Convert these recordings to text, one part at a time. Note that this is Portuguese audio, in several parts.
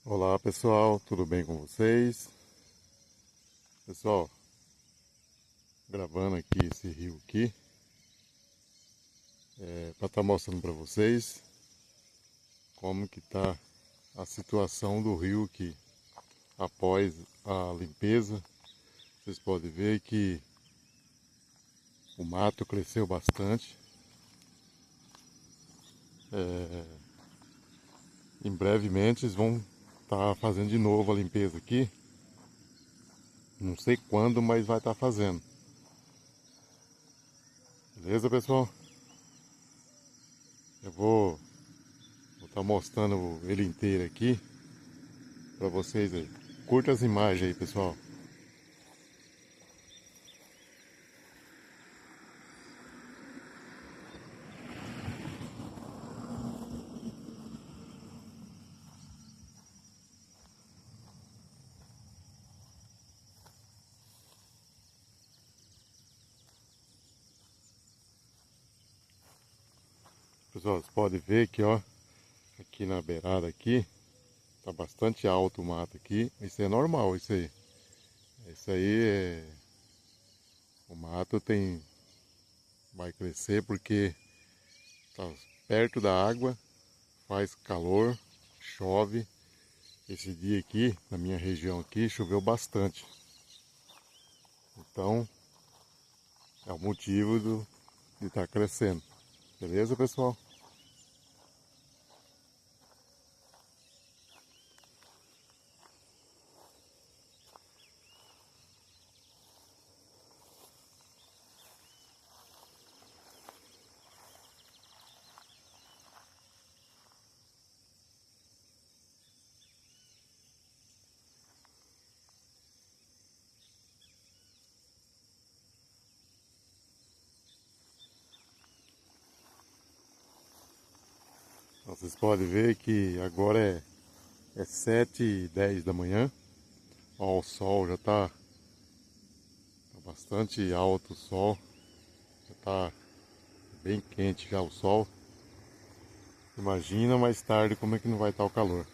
Olá pessoal, tudo bem com vocês? Pessoal, gravando aqui esse rio aqui, para estar mostrando para vocês como que tá a situação do rio aqui. Após a limpeza, vocês podem ver que o mato cresceu bastante. Em brevemente eles vão estar fazendo de novo a limpeza aqui. Não sei quando, mas vai estar fazendo. Beleza, pessoal? Eu vou estar mostrando ele inteiro aqui para vocês aí. Curta as imagens aí, pessoal. Pessoal, vocês podem ver que, ó, aqui na beirada aqui, tá bastante alto o mato aqui. Isso é normal, isso aí. Isso aí é... O mato vai crescer porque tá perto da água, faz calor, chove. Esse dia aqui, na minha região aqui, choveu bastante. Então, é o motivo de estar crescendo. Beleza, pessoal? Então, vocês podem ver que agora é 7h10 da manhã. Ó, o sol já tá bastante alto o sol. Já tá bem quente já o sol. Imagina mais tarde como é que não vai estar o calor.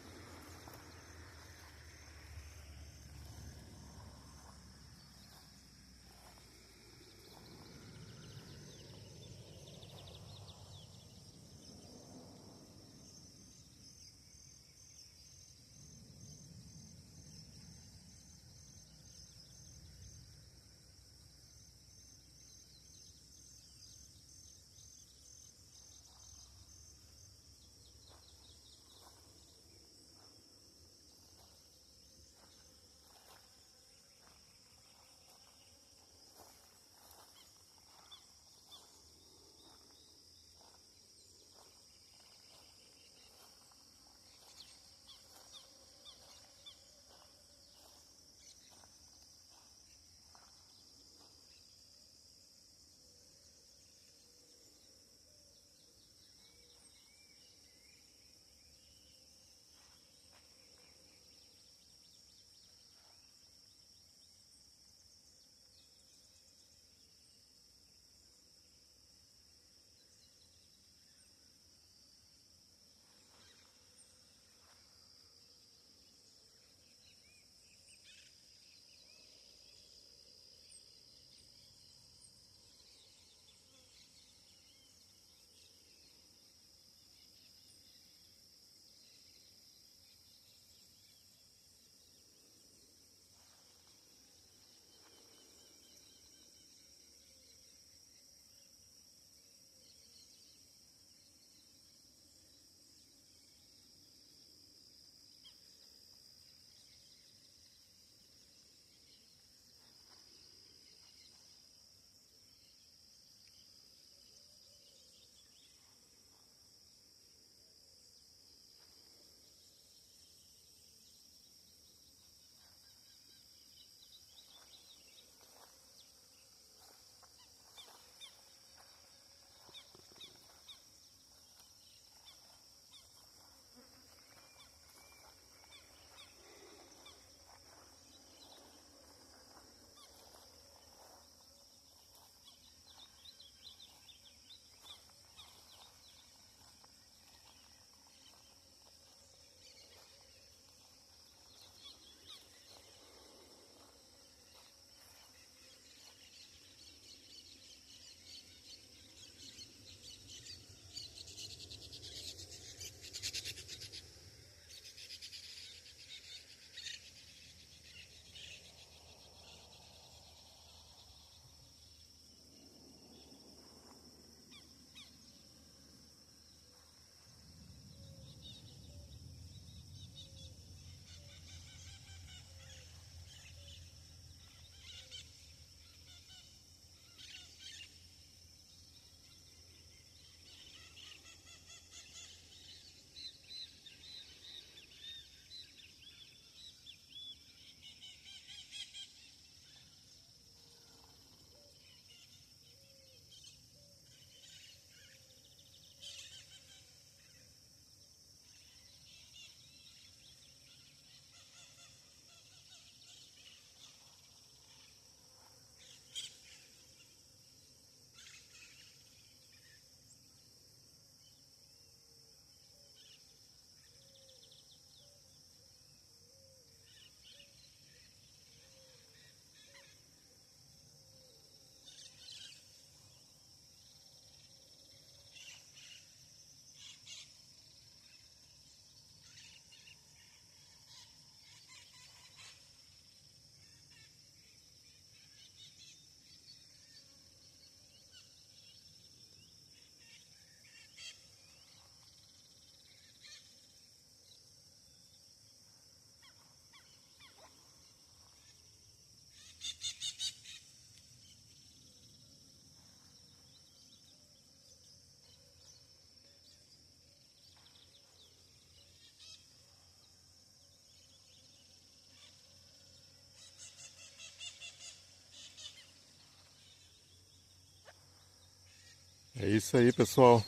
É isso aí, pessoal.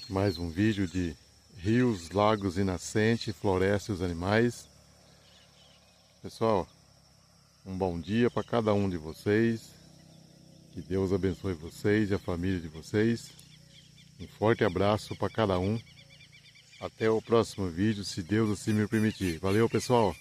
Mais um vídeo de rios, lagos e nascente, floresta e os animais. Pessoal, um bom dia para cada um de vocês. Que Deus abençoe vocês e a família de vocês. Um forte abraço para cada um. Até o próximo vídeo, se Deus assim me permitir. Valeu, pessoal!